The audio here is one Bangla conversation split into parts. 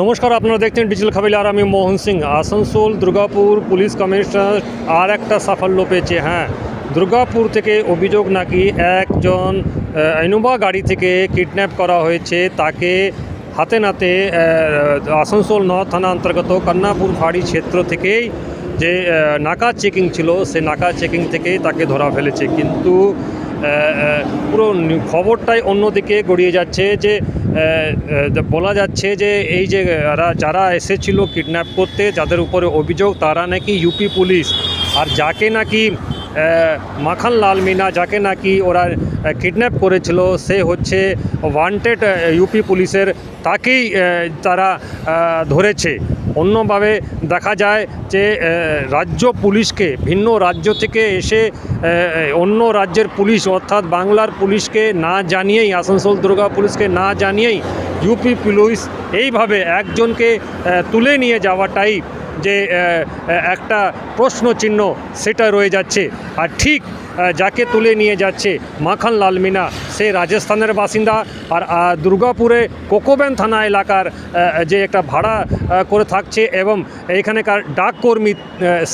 নমস্কার, আপনারা দেখছেন ডিজিটাল খবর আর আমি মোহন সিং। আসানসোল দুর্গাপুর পুলিশ কমিশনার আর একটা সাফল্য পেয়েছে। হ্যাঁ, দুর্গাপুর থেকে অভিযোগ নাকি একজন ইনোভা গাড়ি থেকে কিডন্যাপ করা হয়েছে। তাকে হাতে নাতে আসানসোল নর্থ থানা অন্তর্গত কন্যাপুর ফাঁড়ি ক্ষেত্র থেকেই যে নাকা চেকিং ছিল, সে নাকা চেকিং থেকেই তাকে ধরা ফেলেছে। কিন্তু পুরো খবরটাই অন্যদিকে গড়িয়ে যাচ্ছে, যে বলা যাচ্ছে যে এই যে যারা এসেছিল কিডন্যাপ করতে, যাদের উপরে অভিযোগ, তারা নাকি ইউপি পুলিশ। আর যাকে নাকি মাখন লাল মিনা, যাকে নাকি ওরা কিডন্যাপ করেছিল, সে হচ্ছে ওয়ান্টেড ইউপি পুলিশের, তাকেই তারা ধরেছে। অন্যভাবে দেখা যায় যে রাজ্য পুলিশকে, ভিন্ন রাজ্য থেকে এসে অন্য রাজ্যের পুলিশ অর্থাৎ বাংলার পুলিশকে না জানিয়েই, আসানসোল দুর্গা পুলিশকে না জানিয়েই ইউপি পুলিশ এইভাবে একজনকে তুলে নিয়ে যাওয়াটাই যে একটা প্রশ্নচিহ্ন, সেটা রয়ে যাচ্ছে। আর ঠিক যাকে তুলে নিয়ে যাচ্ছে মাখন লাল মিনা, সে রাজস্থানের বাসিন্দা। আর দুর্গাপুরে কোকোবেন থানা এলাকার যে একটা ভাড়া করে থাকছে এবং এখানকার ডাককর্মী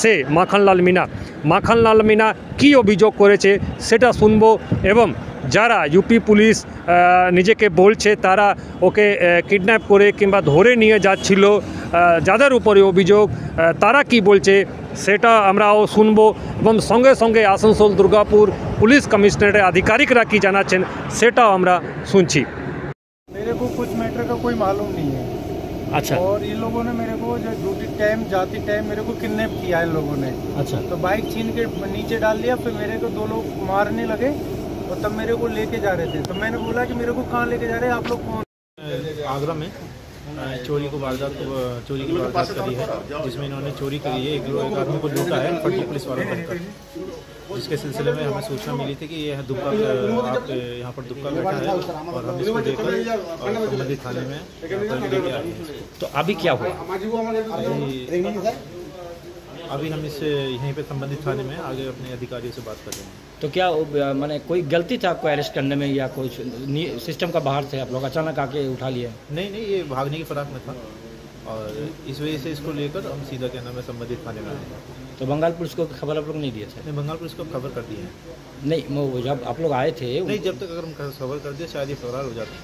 সে মাখন লাল মিনা কী অভিযোগ করেছে সেটা শুনবো। এবং যারা ইউপি পুলিশ নিজেকে বলছে তারা ওকে কিডন্যাপ করে কিংবা ধরে নিয়ে যাচ্ছিল, যাদের উপরে অভিযোগ, তারা কি বলছে সেটা আমরাও শুনবো। এবং সঙ্গে সঙ্গে আসানসোল দুর্গাপুর পুলিশ কমিশনারের আধিকারিকরা কি জানাচ্ছেন সেটাও আমরা শুনছি। मेरे को कुछ मैटर का कोई मालूम नहीं है। अच्छा। और इन लोगों ने मेरे को जो ड्यूटी टाइम जाती टाइम मेरे को किडनैप किया इन लोगों ने। अच्छा। तो बाइक छीन के नीचे डाल दिया, फिर मेरे को दो लोग मारने लगे और तब मेरे को लेके जा रहे थे। तो मैंने बोला कि मेरे को कहाँ लेके जा रहे हैं आप लोग, कौन? आगरा में चोरी की वारदात करी है, जिसमें इन्होंने चोरी करी है। एक आदमी को लूटा है फर्जी पुलिस वालों ने, जिसके सिलसिले में हमें सूचना मिली थी कि यह दुबका आप यहाँ पर दुबका बैठा है और हम इसको देखकर संबंधित थाने में लेके आए हैं। तो अभी क्या हुआ? अभी हम इससे यहीं पे संबंधित थाने में आगे अपने अधिकारियों से बात कर रहे हैं। तो क्या माने कोई गलती था आपको अरेस्ट करने में, या कोई सिस्टम का बाहर थे आप लोग, अचानक आके उठा लिए? नहीं, ये भागने की फिराक में था और इस वजह से इसको लेकर हम सीधा क्या नाम है संबंधित थाने में आए। तो बंगाल पुलिस को खबर आप लोग नहीं दिए थे? नहीं, बंगाल पुलिस को खबर कर दी है। नहीं, वो जब आप लोग आए थे नहीं, जब तक अगर हम खबर कर दिए शायद ये फरार हो जाते।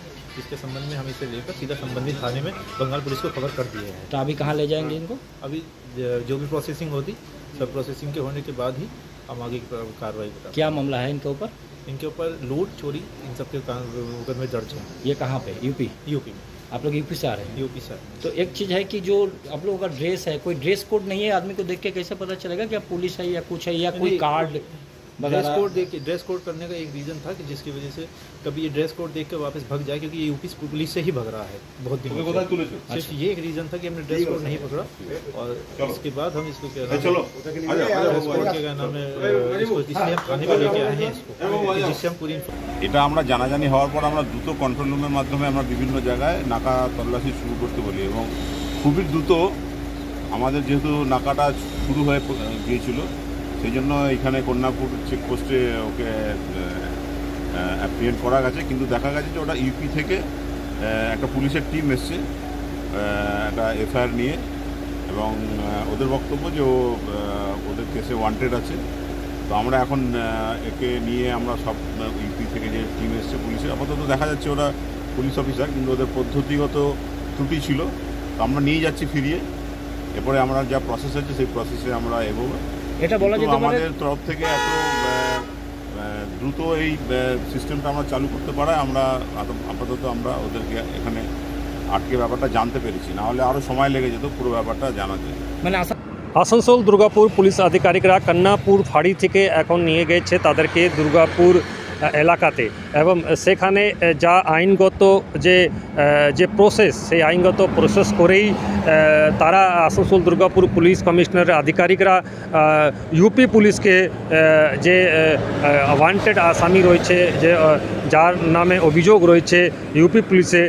इसके संबंध में हम इसे लेकर सीधा संबंधित थाने में बंगाल पुलिस को खबर कर दिए हैं। तो अभी कहाँ ले जाएंगे इनको? अभी जो भी प्रोसेसिंग होती, सब प्रोसेसिंग के होने के बाद ही हम आगे की कार्रवाई करेंगे। क्या मामला है इनके ऊपर? इनके ऊपर लूट चोरी इन सब के मुकदमे दर्ज हैं। ये कहाँ पे? यूपी में। आप लोग यूपी से आ रहे हैं? यूपी से। तो एक चीज़ है कि जो आप लोगों का ड्रेस है, कोई ड्रेस कोड नहीं है, आदमी को देख के कैसे पता चलेगा कि आप पुलिस है या कुछ है, या कोई कार्ड? ड्रेस कोड करने का एक रीज़न था कि जिसकी वजह से कभी ये ड्रेस कोड देख के वापस भग जाए, क्योंकि ये यूपी पुलिस से ही भग रहा है बहुत दिन से। सिर्फ ये एक रीज़न था कि हमने ड्रेस कोड नहीं पकड़ा और इसके बाद हम इसको क्या नाम है इसलिए हम थाने पे लेके आए हैं इसको, जिससे हम पूरी এটা আমরা জানাজানি হওয়ার পর আমরা দ্রুত কন্ট্রোল রুমের মাধ্যমে আমরা বিভিন্ন জায়গায় নাকা তল্লাশি শুরু করতে বলি এবং খুবই দ্রুত আমাদের যেহেতু নাকাটা শুরু হয়ে গিয়েছিল, সেই জন্য এখানে কন্যাপুর চেকপোস্টে ওকে অ্যাপ্রিহেন্ড করা গেছে। কিন্তু দেখা গেছে যে ওটা ইউপি থেকে একটা পুলিশের টিম এসছে একটা এফআইআর নিয়ে, এবং ওদের বক্তব্য যে ওদের কেসে ওয়ান্টেড আছে। তো আমরা এখন একে নিয়ে আমরা সব ইউপি থেকে যে টিম এসছে পুলিশের, আপাতত দেখা যাচ্ছে ওরা পুলিশ অফিসার, কিন্তু ওদের পদ্ধতিগত ত্রুটি ছিল। তো আমরা নিয়ে যাচ্ছি ফিরিয়ে, এরপরে আমরা যা প্রসেস আছে সেই প্রসেসে আমরা এগোবো। এটা বলা যেতে পারে আমাদের তরফ থেকে এত দ্রুত এই সিস্টেমটা আমরা চালু করতে পারায় আমরা আপাতত আমরা ওদেরকে এখানে আটকে ব্যাপারটা জানতে পেরেছি, না হলে আরও সময় লেগে যেত পুরো ব্যাপারটা জানা যায়। মানে আসানসোল দুর্গাপুর পুলিশ আধিকারিকরা কন্যাপুর ফাঁড়ি থেকে এখন নিয়ে গেছে তাদেরকে দুর্গাপুর এলাকাতে, এবং সেখানে যা আইনগত যে প্রসেস, সেই আইনগত প্রসেস করেই তারা আসানসোল দুর্গাপুর পুলিশ কমিশনারের আধিকারিকরা ইউপি পুলিশকে যে ওয়ান্টেড আসামি রয়েছে, যে যার নামে অভিযোগ রয়েছে ইউপি পুলিশে,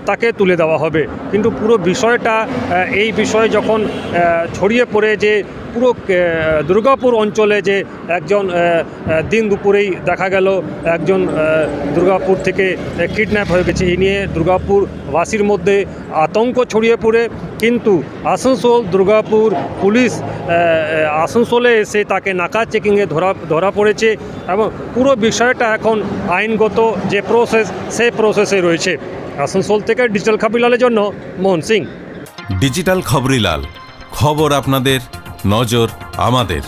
তাকে তুলে দেওয়া হবে। কিন্তু পুরো বিষয়টা, এই বিষয়ে যখন ছড়িয়ে পড়ে যে পুরো দুর্গাপুর অঞ্চলে যে একজন দিন দুপুরেই দেখা গেল একজন দুর্গাপুর থেকে কিডন্যাপ হয়ে গেছে, এই নিয়ে দুর্গাপুরবাসীর মধ্যে আতঙ্ক ছড়িয়ে পড়ে, কিন্তু আসানসোল দুর্গাপুর পুলিশ আসানসোলে এসে তাকে নাকা চেকিংয়ে ধরা পড়েছে এবং পুরো বিষয়টা এখন আইনগত যে প্রসেস সেই প্রসেসে রয়েছে। আসানসোল থেকে ডিজিটাল খবরিলালের জন্য মোহন সিং। ডিজিটাল খবরিলাল, খবর আপনাদের, নজর আমাদের।